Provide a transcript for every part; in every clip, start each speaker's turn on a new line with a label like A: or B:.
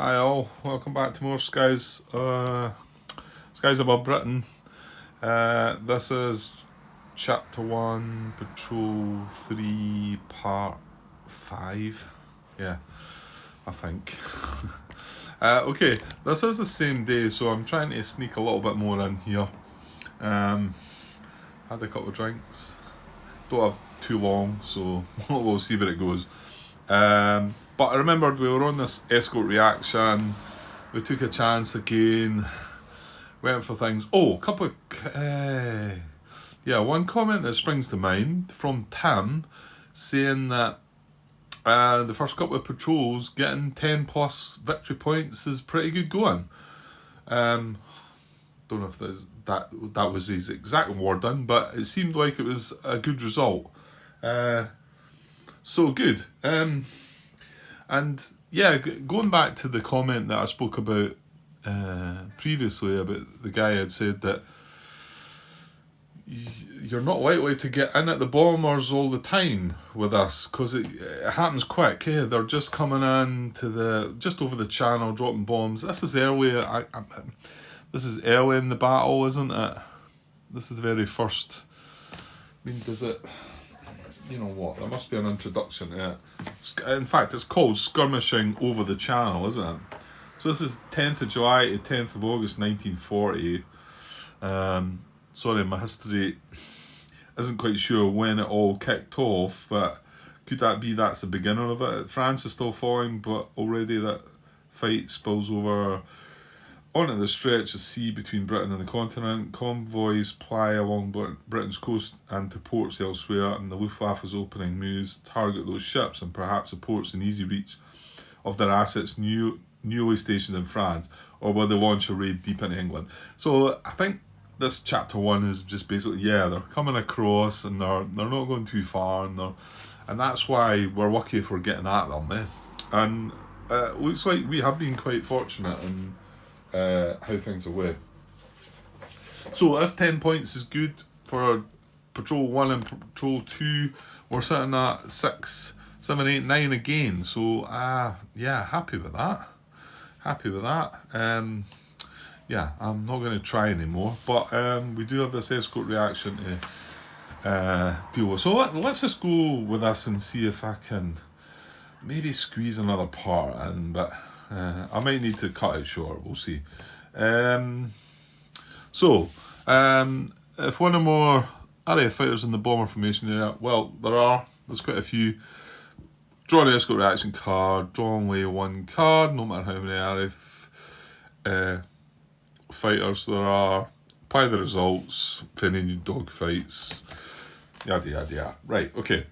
A: Hi all, welcome back to more Skies. Skies Above Britain. This is Chapter 1, Patrol 3, Part 5. Yeah, I think. Okay, this is the same day, so I'm trying to sneak a little bit more in here. Had a couple of drinks. Don't have too long, so we'll see where it goes. But I remembered we were on this escort reaction. We took a chance again. Went for things. Oh, a couple of one comment that springs to mind from Tim saying that the first couple of patrols getting 10 plus victory points is pretty good going. Don't know if that was his exact wording, but it seemed like it was a good result. So good. And yeah, going back to the comment that I spoke about previously about the guy had said that you're not likely to get in at the bombers all the time with us because it happens quick. Yeah, they're just coming in to just over the channel, dropping bombs. This is early. This is early in the battle, isn't it? This is the very first. I mean, does it? You know what? There must be an introduction to it. In fact, it's called Skirmishing Over the Channel, isn't it? So this is 10th of July to 10th of August 1940. Sorry, my history isn't quite sure when it all kicked off, but could that be that's the beginning of it? France is still falling, but already that fight spills over onto the stretch of sea between Britain and the continent. Convoys ply along Britain's coast and to ports elsewhere, and the Luftwaffe's opening moves target those ships and perhaps the ports in easy reach of their assets newly stationed in France, or will they launch a raid deep into England. So I think this chapter 1 is just basically, they're coming across and they're not going too far, and that's why we're lucky if we're getting at them. And looks like we have been quite fortunate in how things are way. So if 10 points is good for Patrol 1 and Patrol 2, we're sitting at 6, 7, 8, 9 again. So happy with that. I'm not going to try anymore, but we do have this escort reaction to deal with. So let's just go with this and see if I can maybe squeeze another part in, but I might need to cut it short. We'll see. If one or more RAF fighters in the bomber formation area, well, there's quite a few. Draw an escort reaction card, draw only one card, no matter how many RAF fighters there are. Apply the results for any new dogfights. Yada yada yada. Right, okay.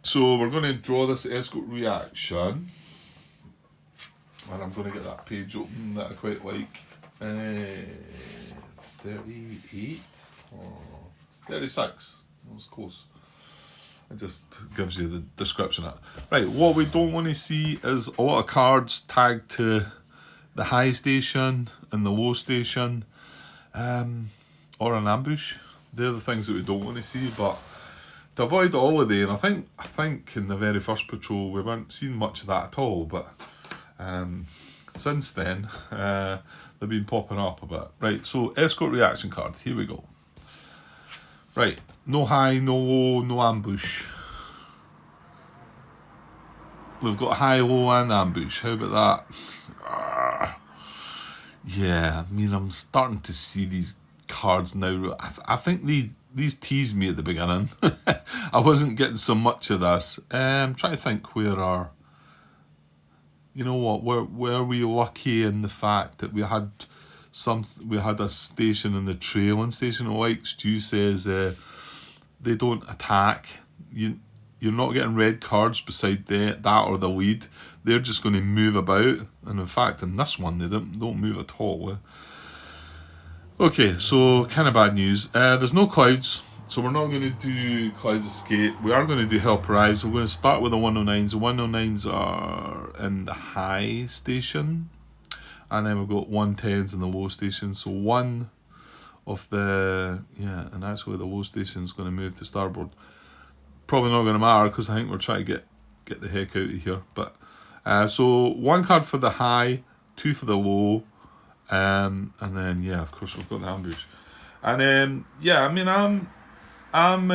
A: So we're going to draw this escort reaction. And I'm going to get that page open that I quite like. 38? 36. That was close. It just gives you the description of it. Right, what we don't want to see is a lot of cards tagged to the high station and the low station, or an ambush. They're the things that we don't want to see, but to avoid all of them, and I think in the very first patrol we weren't seeing much of that at all, but since then they've been popping up a bit. Right, so escort reaction card, here we go. Right, no high, no low, no ambush. We've got high, low and ambush. How about that? Yeah, I mean, I'm starting to see these cards now. I think these teased me at the beginning. I wasn't getting so much of this. I'm trying to think where were we lucky in the fact that we had a station in the trailing station, like Stu says, they don't attack. You're not getting red cards beside that or the lead. They're just going to move about, and in fact in this one they don't move at all. Okay, so kind of bad news. There's no clouds, so we're not going to do Clouds Escape. We are going to do Help Rise. We're going to start with the 109s. The 109s are in the high station, and then we've got 110s in the low station. So one of and actually the low station is going to move to starboard. Probably not going to matter because I think we're trying to get the heck out of here. But so one card for the high, 2 for the low, and then yeah, of course we've got the ambush, and yeah, I mean I'm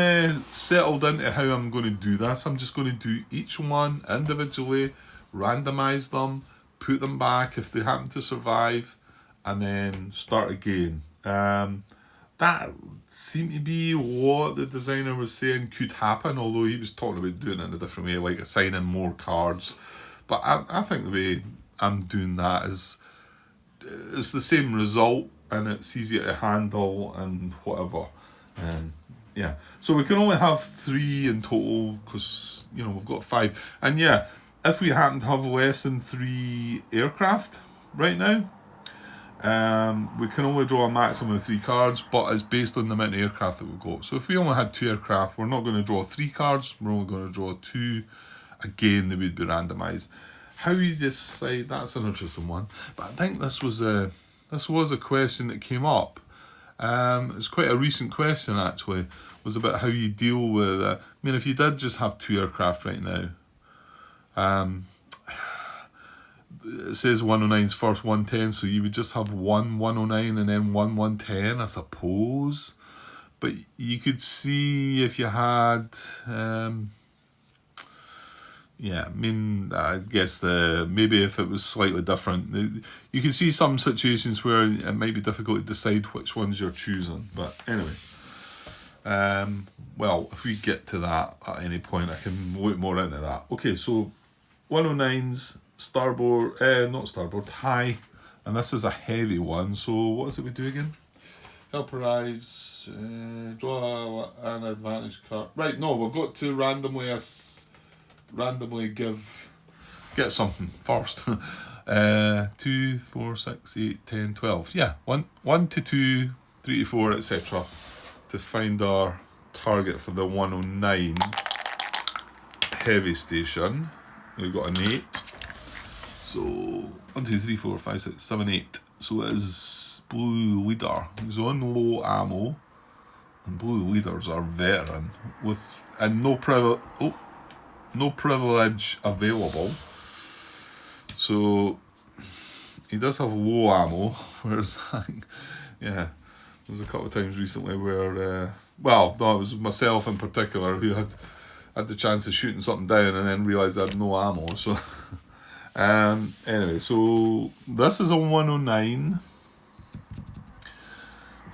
A: settled into how I'm going to do this. I'm just going to do each one individually, randomize them, put them back if they happen to survive, and then start again. That seemed to be what the designer was saying could happen, although he was talking about doing it in a different way, like assigning more cards. But I think the way I'm doing that is it's the same result, and it's easier to handle and whatever. Yeah, so we can only have 3 in total because we've got 5. And yeah, if we happen to have less than 3 aircraft right now, we can only draw a maximum of 3 cards, but it's based on the amount of aircraft that we've got. So if we only had 2 aircraft, we're not going to draw 3 cards, we're only going to draw 2. Again, they would be randomised. How you decide, that's an interesting one. But I think this was a question that came up. It's quite a recent question actually, was about how you deal with I mean, if you did just have 2 aircraft right now, it says 109's first 110, so you would just have 1 109 and then 1 110, I suppose. But you could see if you had yeah, I mean, I guess maybe if it was slightly different, you can see some situations where it might be difficult to decide which ones you're choosing. But anyway, well, if we get to that at any point, I can look more into that. Okay, so 109's starboard, not starboard, high, and this is a heavy one. So what is it we do again? Help arrives, draw an advantage card. Right, no, we've got to randomly get something first. 2, 4, 6, 8, 10, 12. Yeah, 1 to 2, 3 to 4, etc. to find our target for the 109 heavy station. We've got an 8. So 1, 2, 3, 4, 5, 6, 7, 8. So it is blue leader. He's on low ammo, and blue leaders are veteran and no privilege available. So he does have low ammo, whereas yeah, there's a couple of times recently where well, no, it was myself in particular who had the chance of shooting something down and then realised I had no ammo. So anyway, so this is a 109.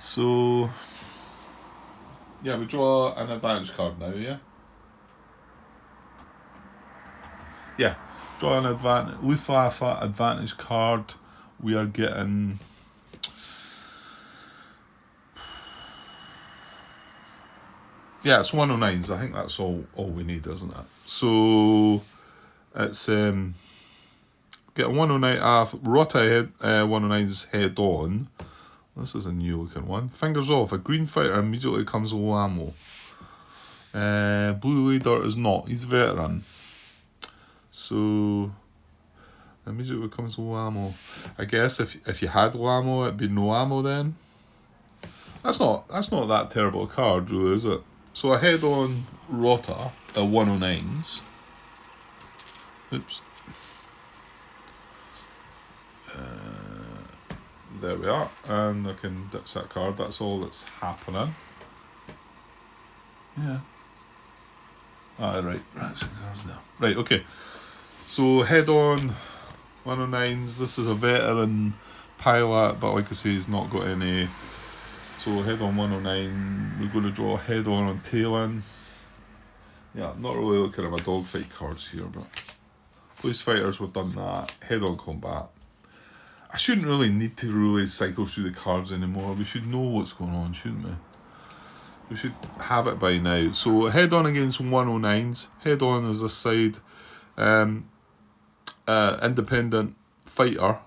A: So yeah, we draw an advantage card now, yeah? Yeah, draw an Luftwaffe advantage card. We are getting it's 109s. I think that's all we need, isn't it? So it's get a 109 Rota 109's head on. This is a new looking one. Fingers off. A green fighter immediately comes low ammo. Blue leader is not. He's a veteran. So immediately comes low ammo. I guess if you had low ammo, it'd be no ammo then. That's not that terrible a card, really, is it? So a head-on Rota, a 109s. Oops. There we are, and I can ditch that card. That's all that's happening. Yeah. Right, okay. So head-on 109s. This is a veteran pilot, but like I say, he's not got any. So head-on 109. We're going to draw head-on tail-in. Yeah, I'm not really looking at my dogfight cards here, but police fighters, we've done that. Head-on combat. I shouldn't really need to really cycle through the cards anymore. We should know what's going on, shouldn't we? We should have it by now. So head-on against 109s. Head-on is a side independent fighter,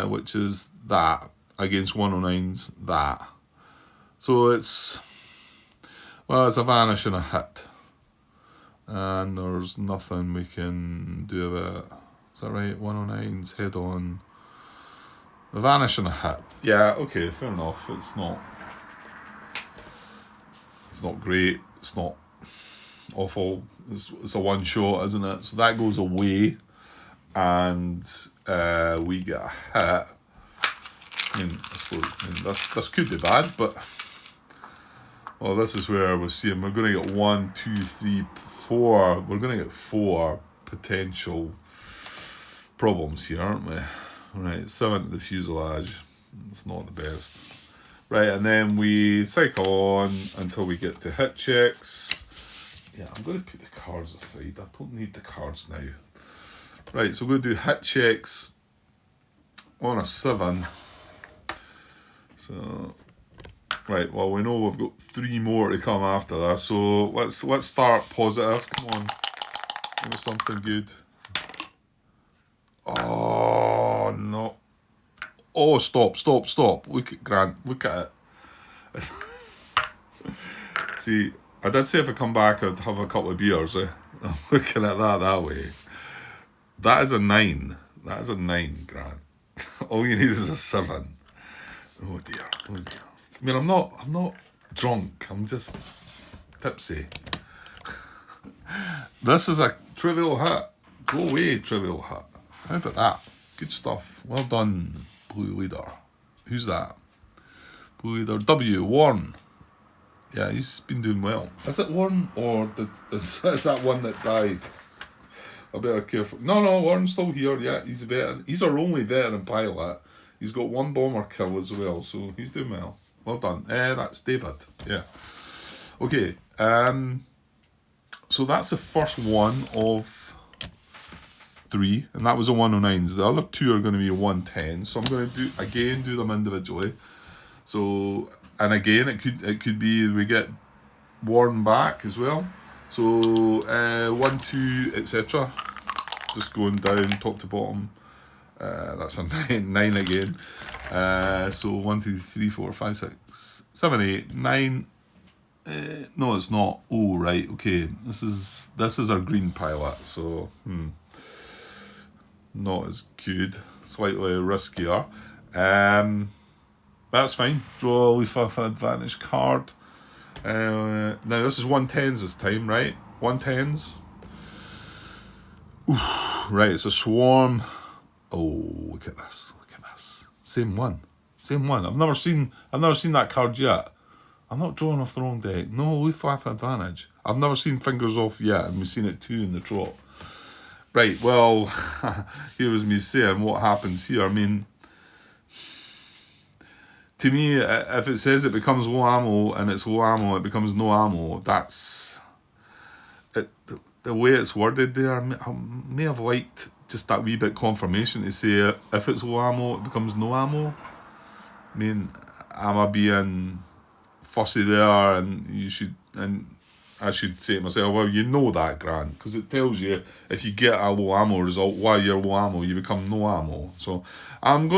A: which is that, against 109s, that. So it's a vanish and a hit. And there's nothing we can do about it. Is that right? 109s, head-on. A vanish and a hit. Yeah, okay, fair enough. It's not great. It's not awful. It's a one shot, isn't it? So that goes away. and we get a hit. I mean, I suppose this could be bad, but well, this is where we're seeing we're going to get 1, 2, 3, 4. We're going to get 4 potential problems here, aren't we? Right, 7 to the fuselage. It's not the best. Right, and then we cycle on until we get to hit checks. Yeah, I'm going to put the cards aside. I don't need the cards now. Right, so we're going to do hit checks on a 7. So, right, well, we know we've got 3 more to come after that. So let's start positive. Come on, give me something good. Oh no! Oh, stop! Look at Grant. Look at it. See, I did say if I come back, I'd have a couple of beers. I'm looking at that way. That is a 9. That is a 9, Grant. All you need is a 7. Oh dear. I mean, I'm not drunk. I'm just tipsy. This is a trivial hit. Go away, trivial hit. How about that? Good stuff. Well done, Blue Leader. Who's that? Blue Leader W. Warren. Yeah, he's been doing well. Is it Warren or is that one that died? I better careful. No, Warren's still here. Yeah, he's a veteran. He's our only veteran pilot. He's got 1 bomber kill as well, so he's doing well. Well done. That's David. Yeah. Okay. So that's the first one of 3, and that was a 109s. The other 2 are going to be a 110. So I'm going to do them individually. So, and again, it could be we get Warren back as well. So 1, 2, etc. Just going down top to bottom. That's a 9 again. So 1, 2, 3, 4, 5, 6, 7, 8, 9. No, it's not. Oh, right. Okay. This is our green pilot. So not as good. Slightly riskier. That's fine. Draw a leaf off advantage card. Now this is 110s this time, right? 110s. Oof, right, it's a swarm. Oh, look at this. Same one. I've never seen that card yet. I'm not drawing off the wrong deck. No, leaf off advantage. I've never seen fingers off yet, and we've seen it 2 in the drop. Right, well, here was me saying what happens here. I mean, to me, if it says it becomes low ammo and it's low ammo, it becomes no ammo. That's it. The way it's worded there, I may have liked just that wee bit confirmation to say if it's low ammo, it becomes no ammo. I mean, am I being fussy there? And I should say to myself, well, you know that, Grant, because it tells you if you get a low ammo result while you're low ammo, you become no ammo. So I'm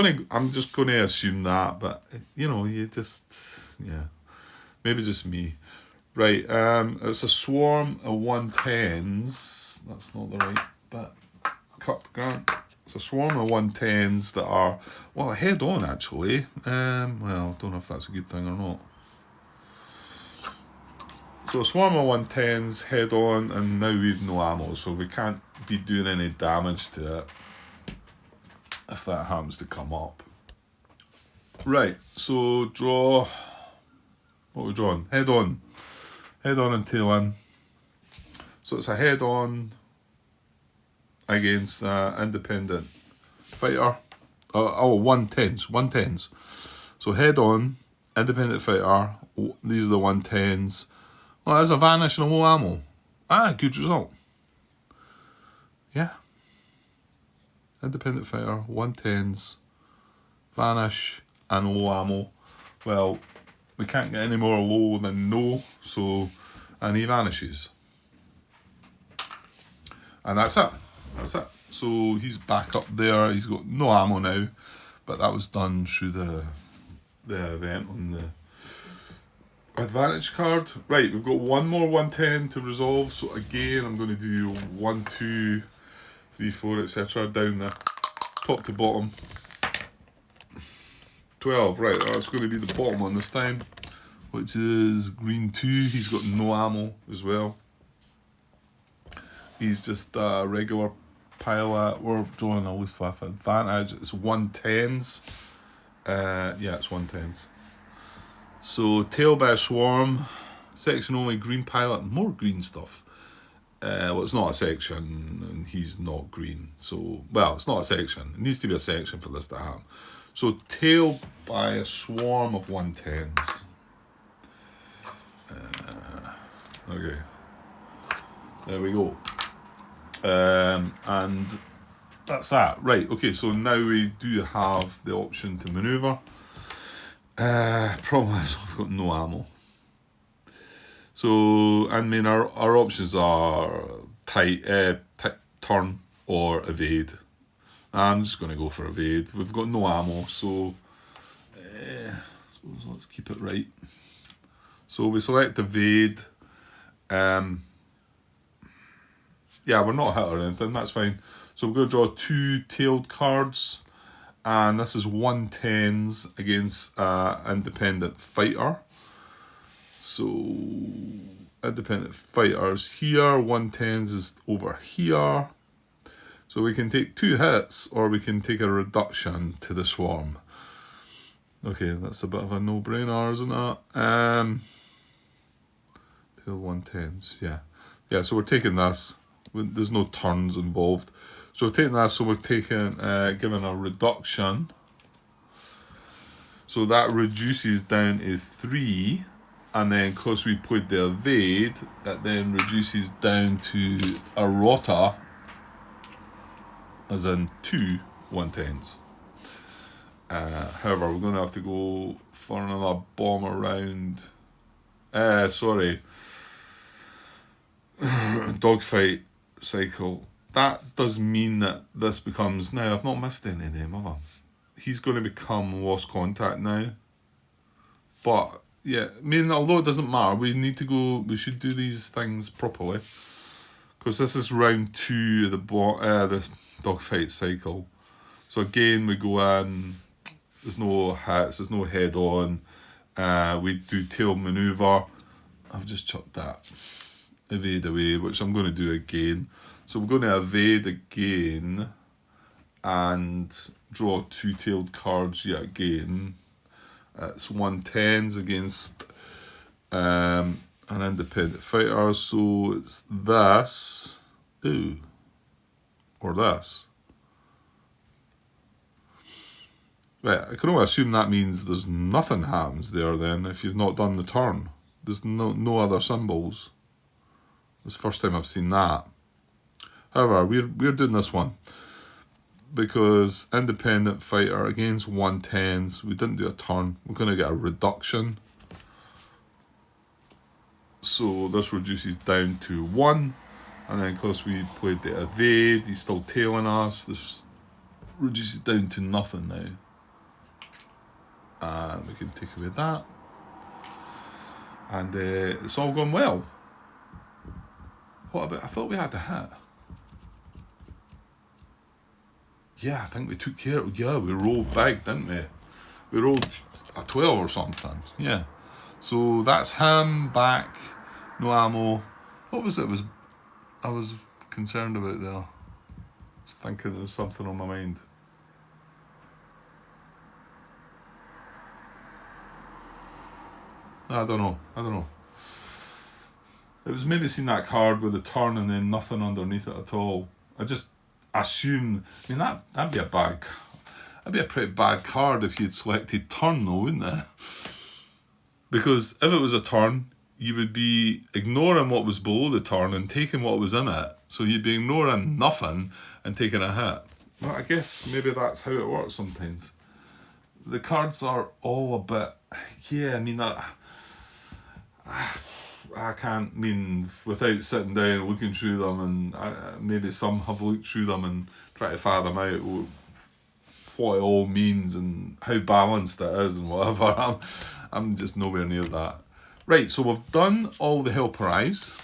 A: just gonna assume that, but you just maybe just me. Right, it's a swarm of 110s. That's not the right bit. Cup, Grant. It's a swarm of 110s that are, well, head on actually. Well, don't know if that's a good thing or not. So a swarm of 110s head on, and now we've no ammo, so we can't be doing any damage to it if that happens to come up. Right, so draw. What are we drawing? Head on and tail in. So it's a head on against independent fighter. 110s. So head on, independent fighter. These are the 110s. Well, there's a vanish and a low ammo. Good result. Yeah. Independent fighter, 110s, vanish and low ammo. Well, we can't get any more low than no, and he vanishes. And that's it. So he's back up there. He's got no ammo now, but that was done through the event on the advantage card. Right, we've got 1 more 110 to resolve. So again, I'm going to do 1, 2, 3, 4, etc. down the top to bottom. 12. Right, that's going to be the bottom one this time, which is green 2. He's got no ammo as well. He's just a regular pilot. We're drawing a loose with advantage. It's 110s. Yeah, it's 110s. So tail by a swarm. Section only, green pilot, more green stuff. Well, it's not a section, and he's not green. So, well, it's not a section. It needs to be a section for this to happen. So, tail by a swarm of 110s. Okay. There we go. And that's that. Right, okay, so now we do have the option to manoeuvre. Problem is, we've got no ammo. So, I mean, our options are turn or evade. I'm just going to go for evade. We've got no ammo, so suppose let's keep it right. So we select evade. Yeah, we're not hit or anything, that's fine. So we're going to draw 2 tailed cards, and this is 110s against independent fighter. So, independent fighters here, 110s is over here. So we can take 2 hits, or we can take a reduction to the swarm. Okay, that's a bit of a no-brainer, isn't it? Tail 110s, yeah. Yeah, so we're taking this. There's no turns involved. So we're taking that, so we're taking, giving a reduction. So that reduces down to 3. And then, because we played the evade, it then reduces down to a rota, as in 2 110s. However, we're going to have to go for another bomb around. Dogfight cycle. That does mean that this becomes. Now, I've not missed any of them, have I? He's going to become lost contact now. But. Yeah, I mean, although it doesn't matter, we should do these things properly. Because this is round 2 of the dogfight cycle. So again, we go in, there's no hits, there's no head on. We do tail manoeuvre. I've just chucked that. Evade away, which I'm going to do again. So we're going to evade again and draw 2 tailed cards yet again. It's 110s against an independent fighter, so it's this, or this. Right, I can only assume that means there's nothing happens there then if you've not done the turn. There's no other symbols. It's the first time I've seen that. However, we're doing this one. Because independent fighter against 110s, we didn't do a turn. We're going to get a reduction. So this reduces down to 1. And then because we played the evade, he's still tailing us. This reduces down to nothing now. And we can take away that. And it's all gone well. What about, I thought we had a hit. Yeah, I think we took care of it. Yeah, we rolled big, didn't we? We rolled a 12 or something. Yeah. So that's him back. No ammo. What was it? I was concerned about there. I was thinking there was something on my mind. I don't know. It was maybe seeing that card with the turn and then nothing underneath it at all. I just assumed. I mean, that'd be a pretty bad card if you'd selected turn, though, wouldn't it? Because if it was a turn, you would be ignoring what was below the turn and taking what was in it. So you'd be ignoring nothing and taking a hit. Well, I guess maybe that's how it works sometimes. The cards are all a bit. Yeah, I mean that. I can't mean without sitting down and looking through them, and maybe some have looked through them and try to fathom out what it all means and how balanced it is and whatever. I'm just nowhere near that. Right, so we've done all the help arrives.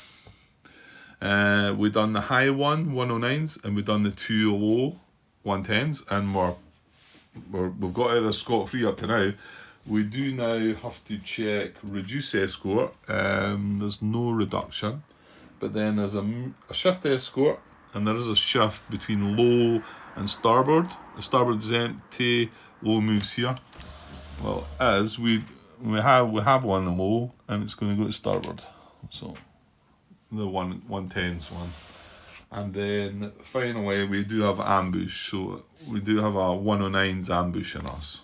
A: We've done the high one, 109s, and we've done the 2 low 110s, and we've got out of this scot-free up to now. We do now have to check reduce escort. There's no reduction, but then there's a shift escort, and there is a shift between low and starboard. The starboard is empty, low moves here. Well, as we have one low, and it's going to go to starboard. So the 110s one. And then finally we do have ambush, so we do have a 109s ambush in us.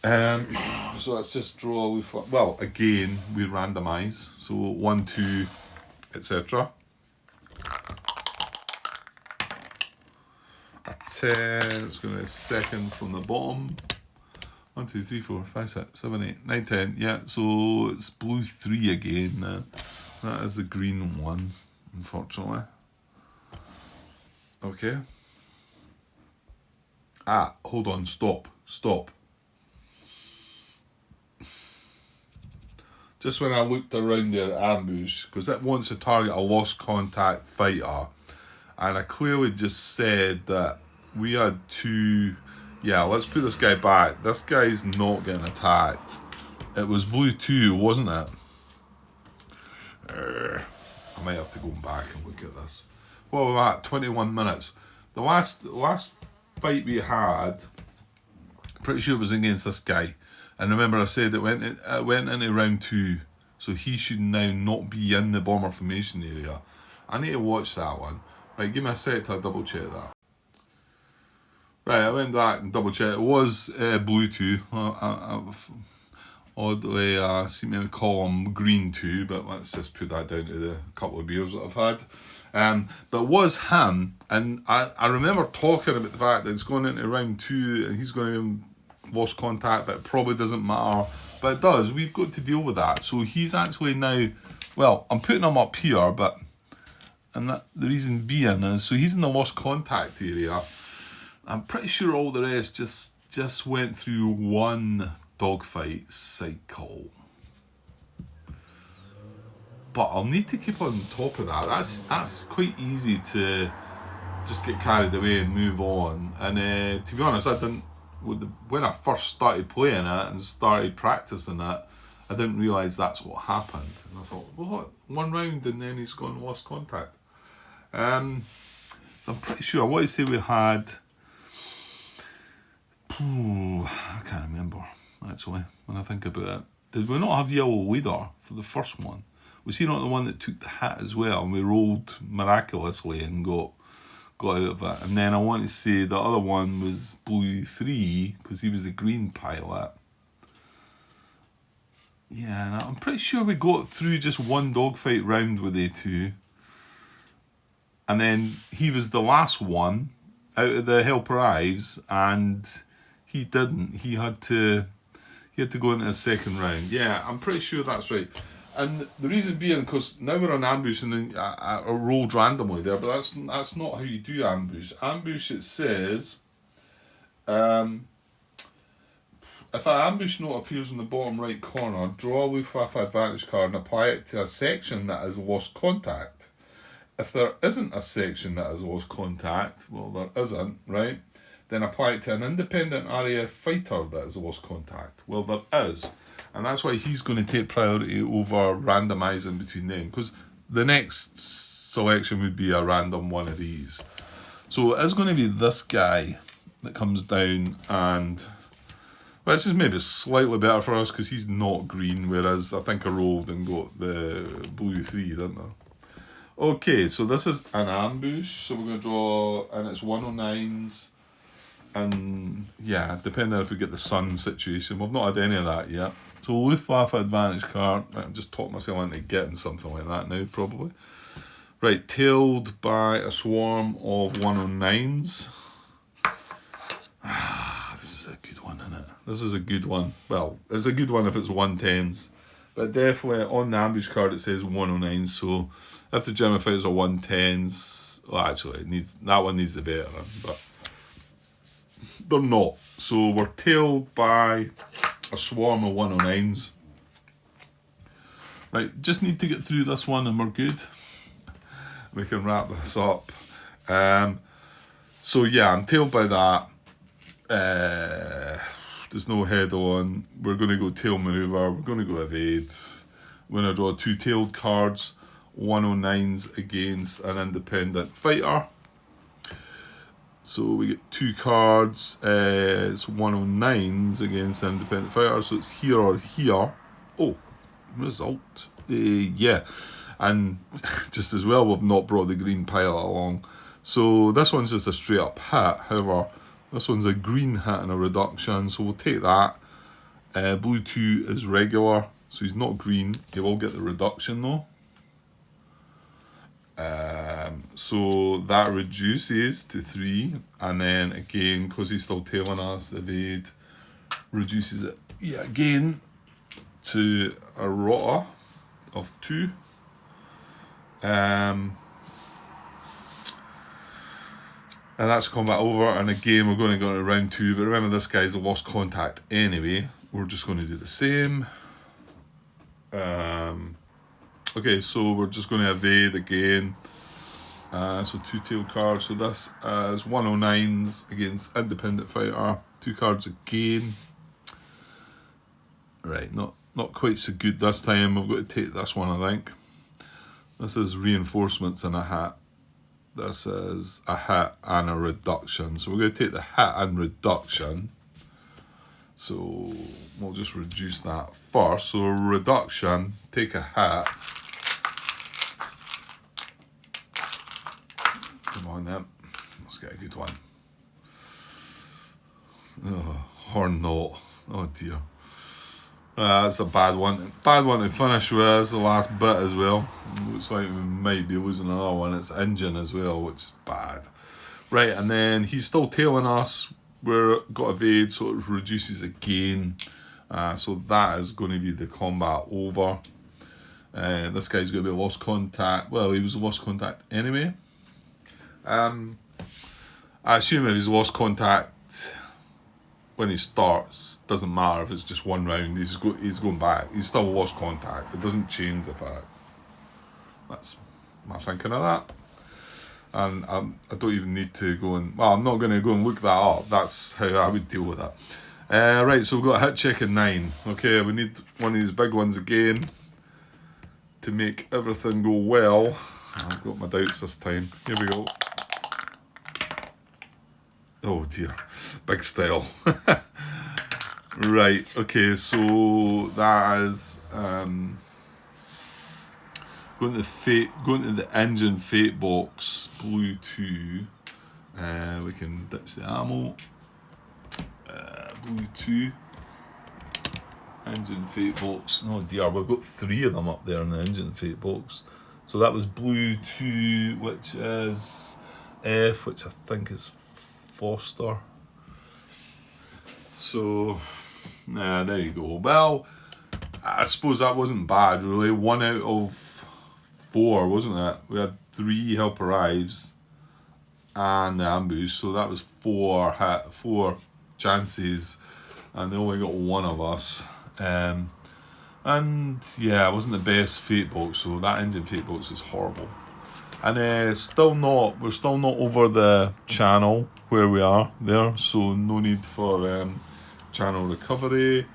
A: So let's just draw with, well, again we randomize, so 1, 2, etc. A 10, it's going to second from the bottom. 1, 2, 3, 4, 5, 6, 7, 8, 9, 10. Yeah, so it's blue 3 again. That is the green ones, unfortunately. Okay. Hold on, stop. Just when I looked around there at ambush, because it wants to target a lost contact fighter, and I clearly just said that we had 2. Yeah, let's put this guy back. This guy's not getting attacked. It was blue 2, wasn't it? I might have to go back and look at this. What were we at? 21 minutes. The last fight we had, pretty sure it was against this guy. And remember I said it went into round 2. So he should now not be in the bomber formation area. I need to watch that one. Right, give me a sec to double check that. Right, I went back and double checked. It was blue 2. Oddly, seem to call him green 2, but let's just put that down to the couple of beers that I've had. But it was him, and I remember talking about the fact that it's going into round 2 and he's going to have lost contact, but it probably doesn't matter. But it does. We've got to deal with that. So he's actually now, well, I'm putting him up here, and that the reason being is, so he's in the lost contact area. I'm pretty sure all the rest just went through one dogfight cycle. But I'll need to keep on top of that. That's quite easy to just get carried away and move on. And to be honest, I didn't. When I first started playing it and started practicing it, I didn't realise that's what happened. And I thought, what? One round and then he's gone lost contact. So I'm pretty sure. I want to say we had. I can't remember, actually, when I think about it. Did we not have yellow leader for the first one? Was he not the one that took the hat as well? And we rolled miraculously and got out of it. And then I want to say the other one was blue 3, because he was the green pilot. Yeah, and I'm pretty sure we got through just one dogfight round with they 2. And then he was the last one out of the Helper Ives, and he didn't. He had to go into a second round. Yeah, I'm pretty sure that's right. And the reason being, because now we're on ambush and I rolled randomly there, but that's not how you do ambush. Ambush, it says, if an ambush note appears in the bottom right corner, draw a Luftwaffe advantage card and apply it to a section that has lost contact. If there isn't a section that has lost contact, well, there isn't, right? Then apply it to an independent RAF fighter that has lost contact. Well, there is. And that's why he's going to take priority over randomising between them, because the next selection would be a random one of these. So it is going to be this guy that comes down, and well, this is maybe slightly better for us because he's not green, whereas I think I rolled and got the blue 3, didn't I? Okay, so this is an ambush, so we're going to draw, and it's 109s, and yeah, depending if we get the sun situation, we've not had any of that yet. So Luftwaffe advantage card, I've just talked myself into getting something like that now, probably. Right, tailed by a swarm of 109s. This is a good one, isn't it? This is a good one. Well, it's a good one if it's 110s, but definitely on the ambush card it says 109s, so if the German fighters are 110s, well, actually, that one needs the better one, but they're not. So we're tailed by a swarm of 109s. Right, just need to get through this one and we're good. We can wrap this up. So yeah, I'm tailed by that. There's no head on. We're going to go tail maneuver. We're going to go evade. We're going to draw 2 tailed cards. 109s against an independent fighter. So we get 2 cards. It's 109s against an independent fighter. So it's here or here. Oh, result. Yeah. And just as well, we've not brought the green pile along. So this one's just a straight up hit. However, this one's a green hit and a reduction. So we'll take that. Blue 2 is regular. So he's not green. He will get the reduction though. So that reduces to 3, and then again, because he's still tailing us, the evade reduces it yet again to a rota of 2. And that's combat over, and again we're going to go to round 2, but remember this guy's a lost contact anyway. We're just going to do the same. Okay, so we're just going to evade again. So 2 tail cards. So this is 109s against independent fighter. 2 cards again. Right, not quite so good this time. I've got to take this one, I think. This is reinforcements and a hit. This is a hit and a reduction. So we're going to take the hit and reduction. So we'll just reduce that first. So reduction, take a hit. Come on then, let's get a good one. Oh, horn note. Oh dear. That's a bad one. Bad one to finish with. It's the last bit as well. Looks like we might be losing another one. It's engine as well, which is bad. Right, and then he's still tailing us. We're got evade, so it reduces again. So that is going to be the combat over. This guy's going to be a lost contact. Well, he was a lost contact anyway. I assume if he's lost contact when he starts, doesn't matter if it's just one round, he's going back. He's still lost contact. It doesn't change the fact. That's my thinking of that. And I don't even need to go and... Well, I'm not going to go and look that up. That's how I would deal with that. Right, so we've got a hit check in 9. Okay, we need one of these big ones again to make everything go well. I've got my doubts this time. Here we go. Oh dear, big style. Right, okay, so that is going to the engine fate box, blue 2. We can ditch the ammo. Blue 2. Engine fate box. Oh dear, we've got 3 of them up there in the engine fate box. So that was blue 2, which is F, which I think is Foster. So, there you go. Well, I suppose that wasn't bad, really. 1 out of 4, wasn't it? We had 3 help arrives and the ambush, so that was 4 chances, and they only got 1 of us. And yeah, it wasn't the best fate box, so that engine fate box is horrible. And we're still not over the channel where we are there, so no need for channel recovery.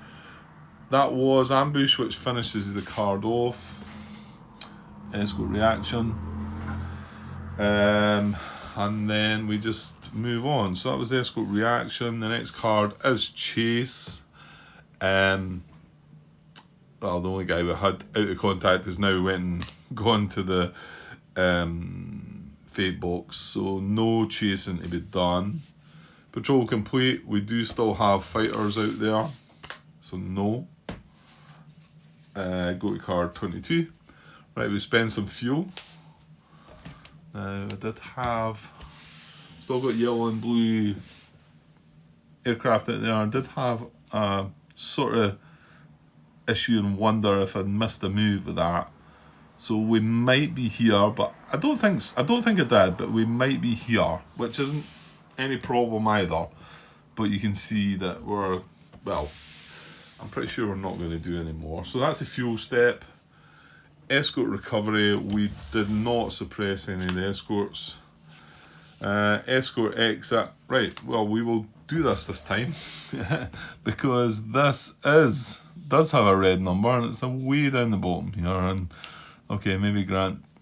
A: That was ambush, which finishes the card off. Escort reaction. And then we just move on. So that was escort reaction. The next card is chase. Well, the only guy we had out of contact has now went and gone to the fate box, so no chasing to be done. Patrol complete. We do still have fighters out there, so no. Go to card 22. Right, we spend some fuel. I did have still got yellow and blue aircraft out there. I did have a sort of issue and wonder if I'd missed a move with that. So we might be here, but I don't think I did, but we might be here, which isn't any problem either. But you can see that we're, well, I'm pretty sure we're not going to do any more. So that's a fuel step. Escort recovery, we did not suppress any of the escorts. Escort exit, right, well, we will do this time because this does have a red number and it's a way down the bottom here. And okay, maybe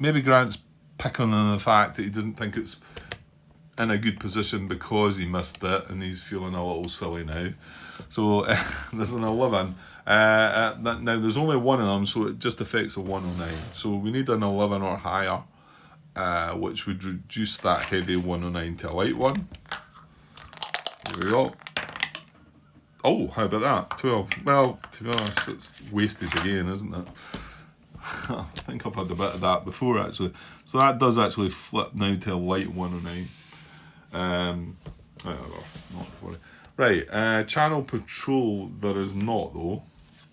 A: maybe Grant's picking on the fact that he doesn't think it's in a good position because he missed it and he's feeling a little silly now. So there's an 11. Now there's only one of them, so it just affects a 109. So we need an 11 or higher, which would reduce that heavy 109 to a light one. Here we go. Oh, how about that? 12. Well, to be honest, it's wasted again, isn't it? I think I've had a bit of that before, actually. So that does actually flip now to a light 109. Not to worry. Right, channel patrol there is not though.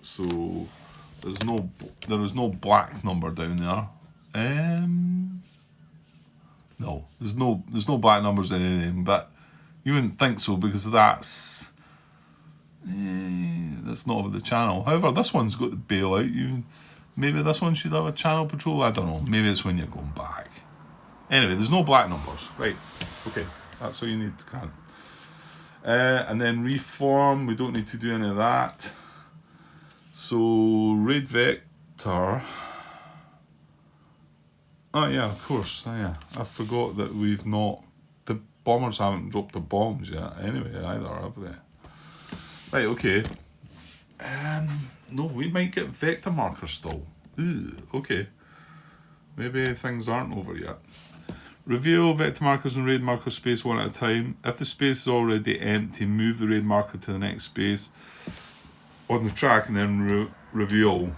A: So there is no black number down there. No, there's no black numbers in anything, but you wouldn't think so because that's not with the channel. However, this one's got the bailout. Maybe this one should have a channel patrol. I don't know. Maybe it's when you're going back. Anyway, there's no black numbers. Right. Okay. That's all you need, Grant. And then reform. We don't need to do any of that. So raid vector. Oh yeah, of course. Oh, yeah, I forgot that the bombers haven't dropped the bombs yet. Anyway, either have they? Right. Okay. No, we might get vector markers still. Ooh, okay. Maybe things aren't over yet. Reveal vector markers and raid marker space one at a time. If the space is already empty, move the raid marker to the next space on the track and then reveal.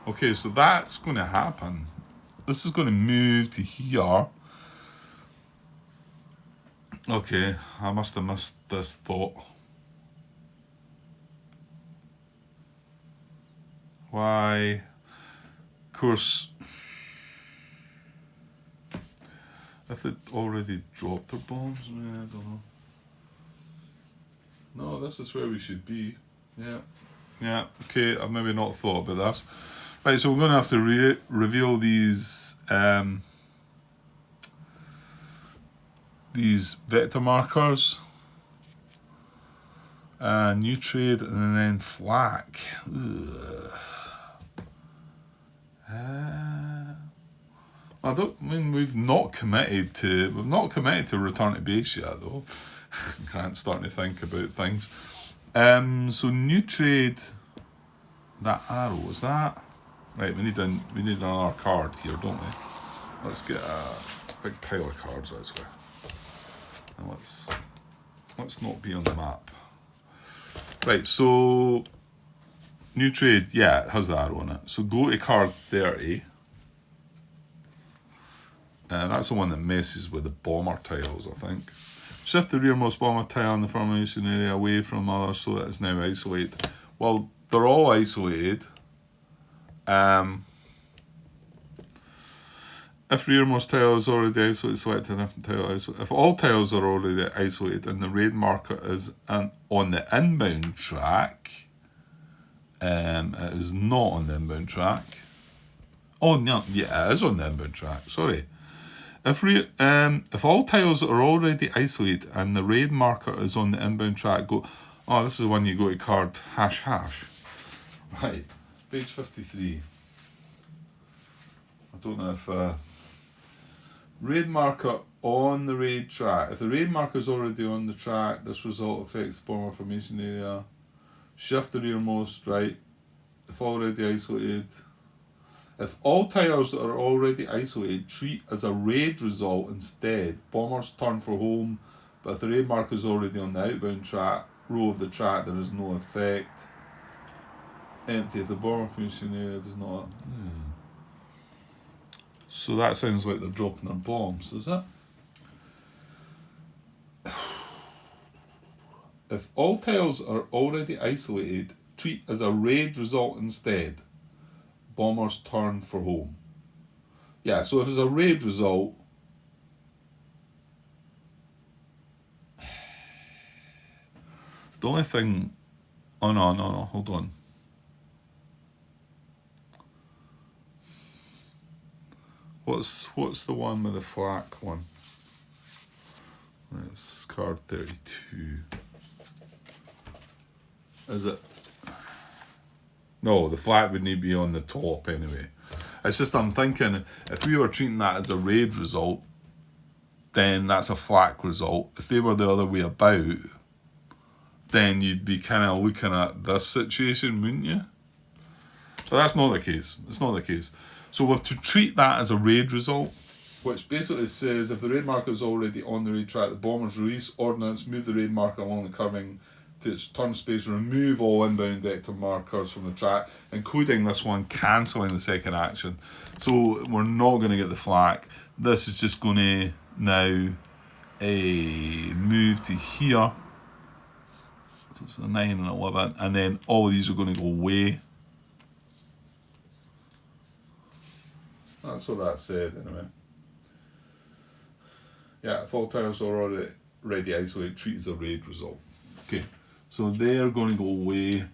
A: Okay, so that's going to happen. This is going to move to here. Okay, I must have missed this thought. Why? Of course, if they already dropped their bombs, I don't know. No, this is where we should be. Yeah. Okay, I've maybe not thought about this. Right, so we're going to have to reveal these vector markers. New trade and then flak. We've not committed to return to base yet though. Grant's starting to think about things. So new trade, that arrow, is that right? We need another card here, don't we? Let's get a big pile of cards actually. And let's not be on the map. Right, so new trade, yeah, it has the arrow on it. So go to card 30. That's the one that messes with the bomber tiles, I think. Shift the rearmost bomber tile in the formation area away from others so that it's now isolated. Well, they're all isolated. If rearmost tile is already isolated, select a different tile isolate. If all tiles are already isolated and the raid marker is on the inbound track, it is not on the inbound track. Oh no, yeah, it is on the inbound track. Sorry. If all tiles are already isolated and the raid marker is on the inbound track, go. Oh, this is the one you go to card ##. Right, page 53. I don't know if raid marker on the raid track. If the raid marker is already on the track, this result affects the bomber formation area. Shift the rearmost right. If already isolated. If all tiles that are already isolated, treat as a raid result instead. Bombers turn for home, but if the raid marker is already on the outbound track, row of the track, there is no effect. Empty if the bomber formation area does not. So that sounds like they're dropping their bombs, does it? If all tiles are already isolated, treat as a raid result instead. Bombers turn for home. Yeah, so if it's a raid result, the only thing. Oh no, hold on. What's the one with the flak one? It's card 32. Is it? No, the flak would need to be on the top anyway. It's just I'm thinking if we were treating that as a raid result, then that's a flak result. If they were the other way about, then you'd be kind of looking at this situation, wouldn't you? But that's not the case. It's not the case. So we're to treat that as a raid result, which basically says if the raid marker is already on the raid track, the bombers release ordnance, move the raid marker along the curving to its turn space, remove all inbound vector markers from the track, including this one, cancelling the second action. So we're not going to get the flak. This is just going to now move to here. So it's the 9 and 11, and then all of these are going to go away. That's what that said anyway. Yeah, if all towers are already isolated, treat as a raid result. Okay, so they're going to go away.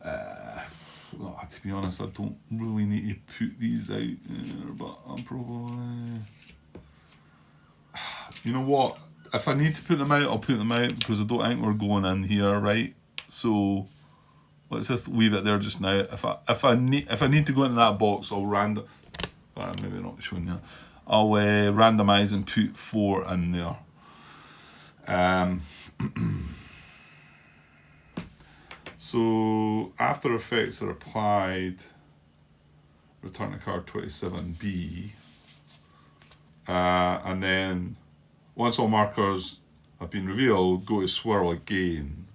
A: Well, to be honest, I don't really need to put these out there, but I'm probably... You know what? If I need to put them out, I'll put them out because I don't think we're going in here, right? So let's just leave it there just now. If I need to go into that box, I'll maybe not showing you. I'll randomize and put 4 in there. So after effects are applied, return to card 27B, and then once all markers have been revealed, go to swirl again,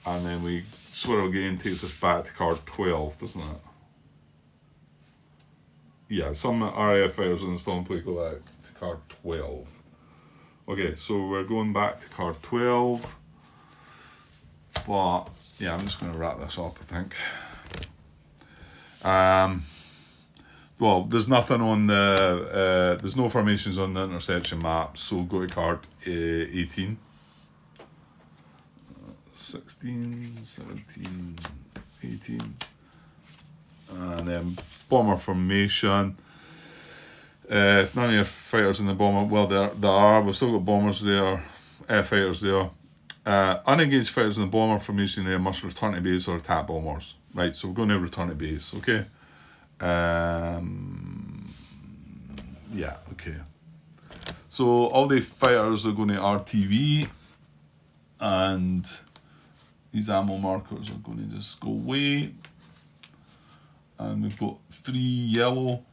A: and then we swirl again takes us back to card 12, doesn't it? Yeah, some RAF fighters in the storm play go back to card 12. Okay, so we're going back to card 12. But yeah, I'm just going to wrap this up, I think. Well, there's nothing on the there's no formations on the interception map, so go to card 18. 16, 17, 18. And then bomber formation. If none of your fighters in the bomber, well, there are. We've still got bombers there, fighters there. Unengaged fighters in the bomber formation area must return to base or attack bombers. Right, so we're going to return to base, okay? Yeah, okay. So all the fighters are going to RTV, and these ammo markers are going to just go away. And we've got 3 yellow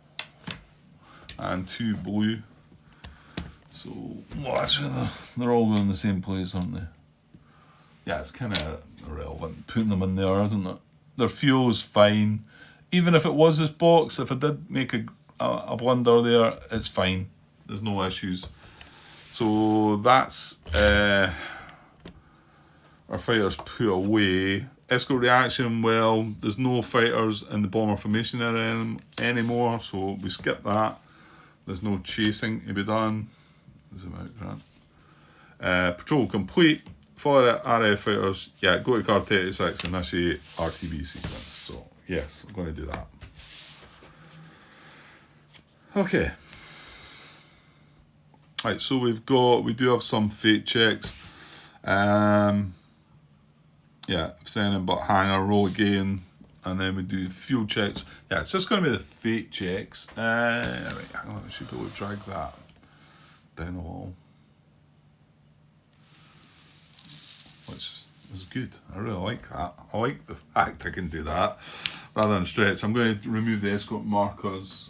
A: and 2 blue. So, well, actually, they're all going in the same place, aren't they? Yeah, it's kind of irrelevant putting them in there, isn't it? Their fuel is fine. Even if it was this box, if I did make a blunder there, it's fine. There's no issues. So that's our fighters put away. Escort reaction, well, there's no fighters in the bomber formation area anymore, so we skip that. There's no chasing to be done. Zoom out, Grant. Patrol complete. For RF fighters, yeah, go to card 36 and initiate RTB sequence. So, yes, I'm going to do that. Okay. Right, so we do have some fate checks. Yeah, sending but hanger, roll again, and then we do fuel checks. Yeah, it's just going to be the fate checks. Right, hang on, I should be able to drag that down a little. Which is good. I really like that. I like the fact I can do that rather than stretch. I'm going to remove the escort markers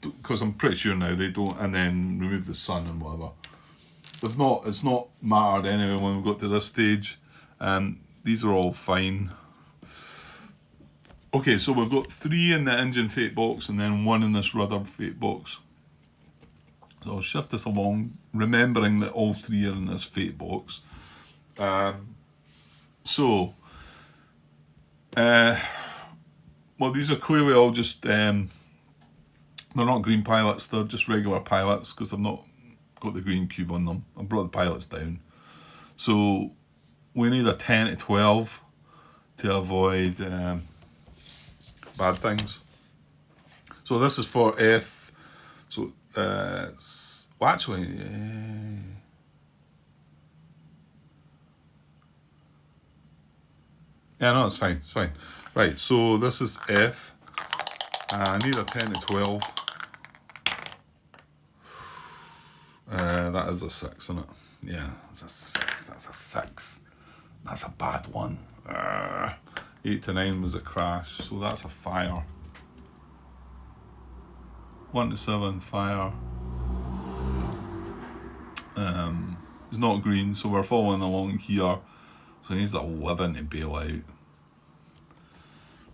A: because I'm pretty sure now they don't, and then remove the sun and whatever. It's not mattered anyway when we got to this stage. These are all fine. Okay, so we've got 3 in the engine fate box and then 1 in this rudder fate box. So I'll shift this along, remembering that all 3 are in this fate box. Well, these are clearly all just, they're not green pilots, they're just regular pilots because I've not got the green cube on them. I brought the pilots down. So we need a 10 to 12 to avoid bad things. So this is for F. So, well, actually, yeah, no, it's fine, it's fine. Right, so this is F. I need a 10 to 12. That is a 6, isn't it? Yeah, it's a 6. That's a 6. That's a bad one. 8 to 9 was a crash, so that's a fire. 1 to 7, fire. It's not green, so we're following along here. So he needs a 11 to bail out.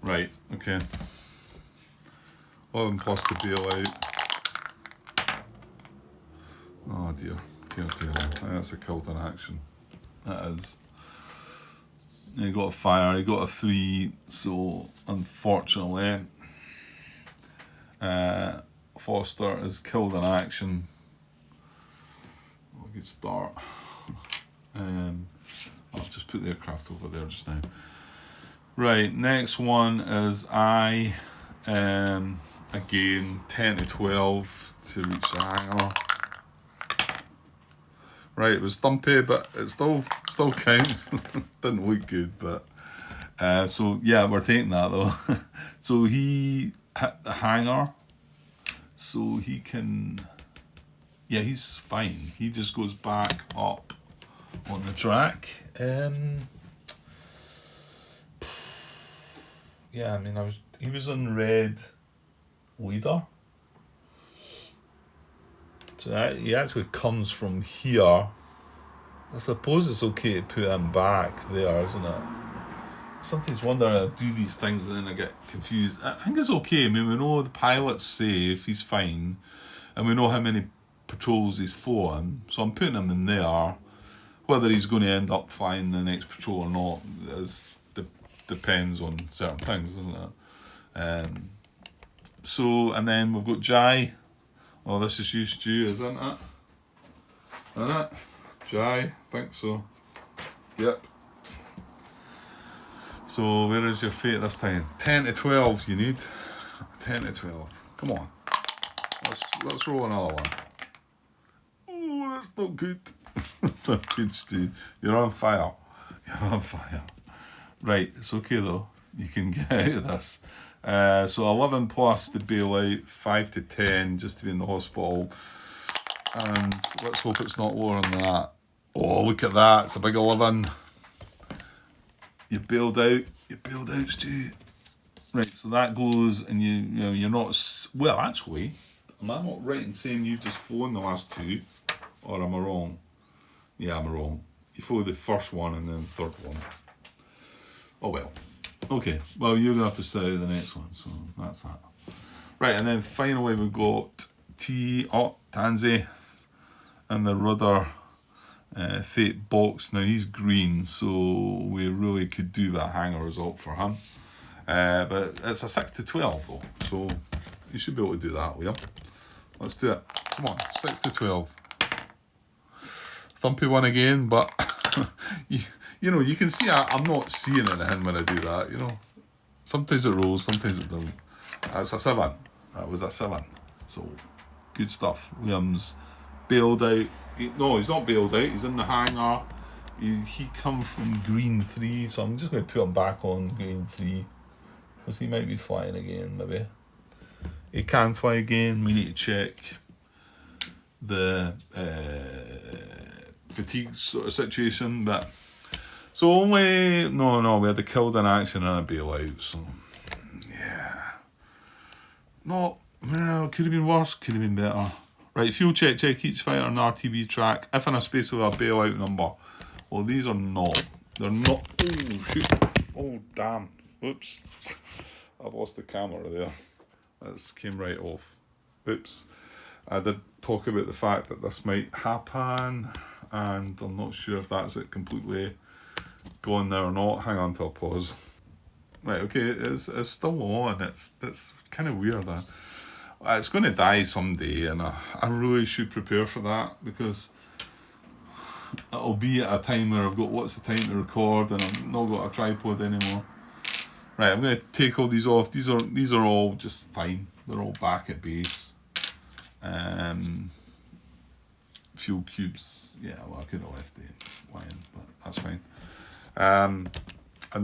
A: Right, okay. 11 plus to bail out. Oh dear, dear, dear. I think that's a killed in action. That is. He got a fire, he got a 3, so unfortunately, Foster is killed in action. Oh, good start. I'll just put the aircraft over there just now. Right, next one is I. Again, 10 to 12 to reach the hangar. Right, it was thumpy, but it still counts. Didn't look good, but so yeah, we're taking that though. So he hit the hangar, so he can. Yeah, he's fine. He just goes back up on the track. Yeah, I mean, he was on red leader. So he actually comes from here. I suppose it's okay to put him back there, isn't it? Sometimes wonder I do these things and then I get confused. I think it's okay. I mean, we know the pilot's safe, he's fine, and we know how many patrols he's flown, so I'm putting him in there. Whether he's going to end up flying the next patrol or not depends on certain things, doesn't it? So, and then we've got Jai. Oh, this is you, Stu, isn't it? Isn't it? Jai, I think so. Yep. So, where is your fate this time? 10 to 12 you need. 10 to 12. Come on. Let's roll another one. Oh, that's not good. That's not good, Stu. You're on fire. You're on fire. Right, it's okay though. You can get out of this. So 11 plus to bail out, 5 to 10 just to be in the hospital. And let's hope it's not lower than that. Oh, look at that. It's a big 11. You bailed out, Stu. Right, so that goes, and you're not. Well, actually, am I not right in saying you've just flown the last 2, or am I wrong? Yeah, I'm wrong. You flew the first one and then the third one. Oh well. Okay. Well, you're gonna have to say the next one, so that's that. Right, and then finally we've got Tansy, and the rudder. Fate box. Now he's green, so we really could do a hangar result for him. But it's a 6 to 12 though, so you should be able to do that, Liam. Let's do it. Come on, 6 to 12. Thumpy one again, but you know, you can see I'm not seeing anything when I do that, you know. Sometimes it rolls, sometimes it doesn't. That's a 7. That was a 7. So, good stuff. Liam's bailed out. No, he's not bailed out. He's in the hangar. He come from green 3, so I'm just going to put him back on green 3 because he might be flying again. Maybe he can fly again. We need to check the fatigue sort of situation. But so only no, we had the killed in action and a bail out. So yeah, no, well, could have been worse. Could have been better. Right, fuel check each fighter on RTB track. If in a space with a bailout number. Well, these are not. They're not. Oh, shoot. Oh, damn. Oops. I've lost the camera there. This came right off. Oops. I did talk about the fact that this might happen, and I'm not sure if that's it completely gone there or not. Hang on till I pause. Right, okay, it's still on. It's kind of weird that. It's going to die someday, and I really should prepare for that because it'll be at a time where I've got lots of time to record and I've not got a tripod anymore. Right, I'm going to take all these off. These are all just fine. They're all back at base. Fuel cubes, yeah, well, I could have left the line, but that's fine. And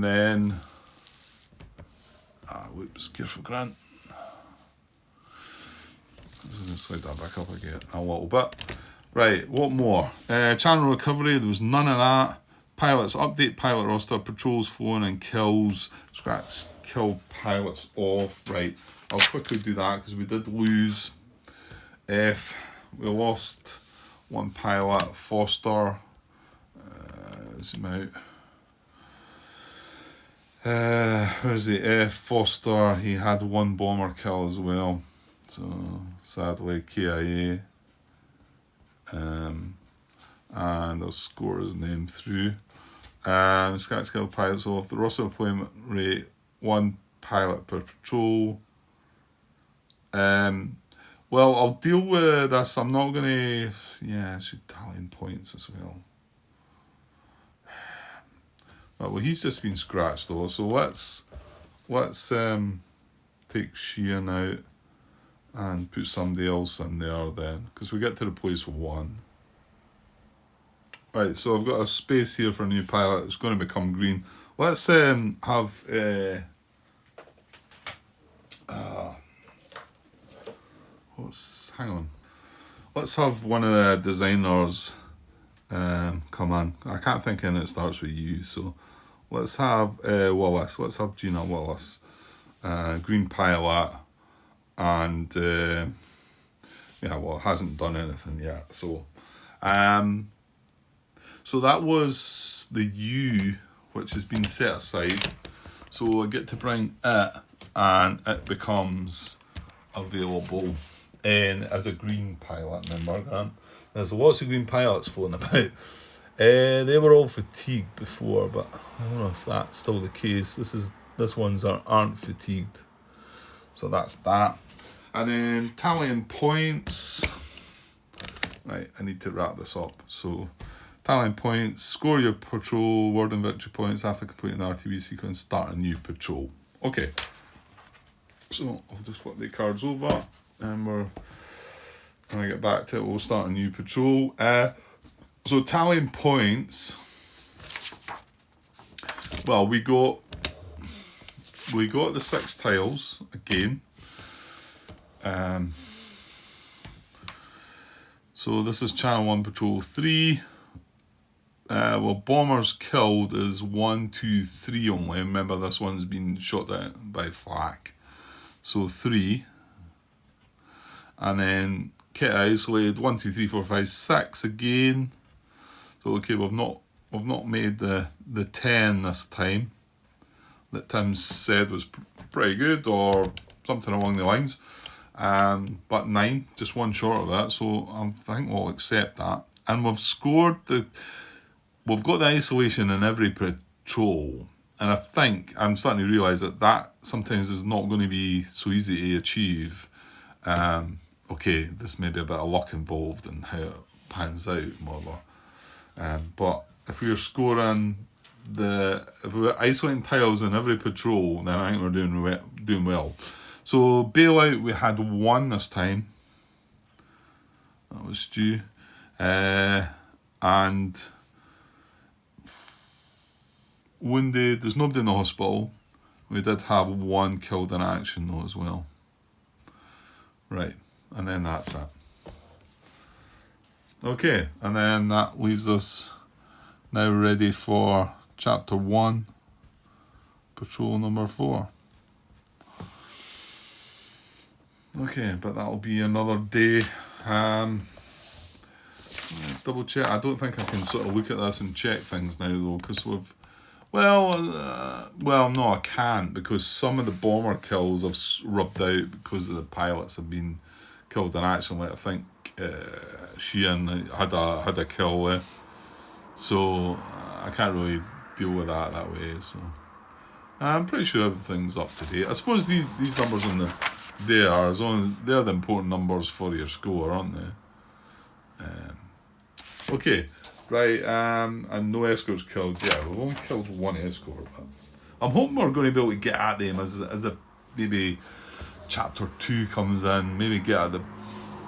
A: then, whoops, careful, Grant. slide that back up again a little bit. Right, what more? Channel recovery, there was none of that. Pilots, update pilot roster, patrols, flown and kills. Scratch, kill pilots off. Right, I'll quickly do that because we did lose. We lost one pilot, Foster. Zoom out. Where is he? Foster, he had one bomber kill as well. So, sadly, KIA. And I'll score his name through. Scratch kill pilots off. The roster deployment rate, 1 pilot per patrol. Well, I'll deal with this. I'm not going to... Yeah, I should tally in points as well. Well, he's just been scratched though, so let's take Sheehan out and put somebody else in there then, because we get to replace 1. Right, so I've got a space here for a new pilot. It's going to become green. Let's have hang on. Let's have one of the designers come on. I can't think of it starts with U, so let's have Willis. Let's have Gina Willis, green pilot, and yeah, well, it hasn't done anything yet. So, so that was the U, which has been set aside. So I get to bring it, and it becomes available as a green pilot member. Grant. There's lots of green pilots floating about. They were all fatigued before, but I don't know if that's still the case. This ones aren't fatigued. So that's that. And then tallying points. Right, I need to wrap this up. So tallying points, score your patrol, word and victory points after completing the RTB sequence, start a new patrol. Okay. So I'll just flip the cards over and when I get back to it, we'll start a new patrol. So tallying points. Well, we got the 6 tiles again. So this is channel 1 patrol 3. Well, bombers killed is 1, 2, 3 only. Remember, this one's been shot down by flak. So 3. And then kit isolated 1, 2, 3, 4, 5, 6 again. So okay, we've not made the 10 this time that Tim said was pretty good or something along the lines. But 9, just one short of that. So I think we'll accept that. And we've scored we've got the isolation in every patrol. And I think I'm starting to realise that sometimes is not going to be so easy to achieve. Okay, this may be a bit of luck involved in how it pans out, whatever. But if we were scoring if we were isolating tiles in every patrol, then I think we're doing well. So bailout, we had 1 this time. That was Stu. And wounded, there's nobody in the hospital. We did have 1 killed in action though as well. Right, and then that's it. Okay, and then that leaves us now ready for chapter 1, patrol number 4. Okay, but that'll be another day. Double check. I don't think I can sort of look at this and check things now though, because we've well, no, I can't, because some of the bomber kills have rubbed out because the pilots have been killed in action. Like I think Sheehan had a kill there, so I can't really deal with that way. So I'm pretty sure everything's up to date. I suppose these numbers on they're the important numbers for your score, aren't they? Okay. Right, and no escorts killed. Yeah, we've only killed 1 escort. But I'm hoping we're going to be able to get at them as maybe chapter 2 comes in. Maybe get at the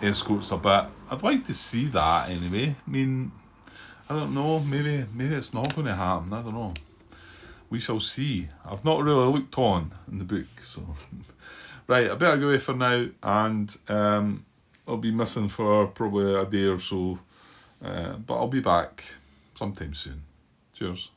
A: escorts a bit. I'd like to see that anyway. I mean, I don't know. Maybe it's not going to happen. I don't know. We shall see. I've not really looked on in the book, so right. I better go away for now, and I'll be missing for probably a day or so, but I'll be back sometime soon. Cheers.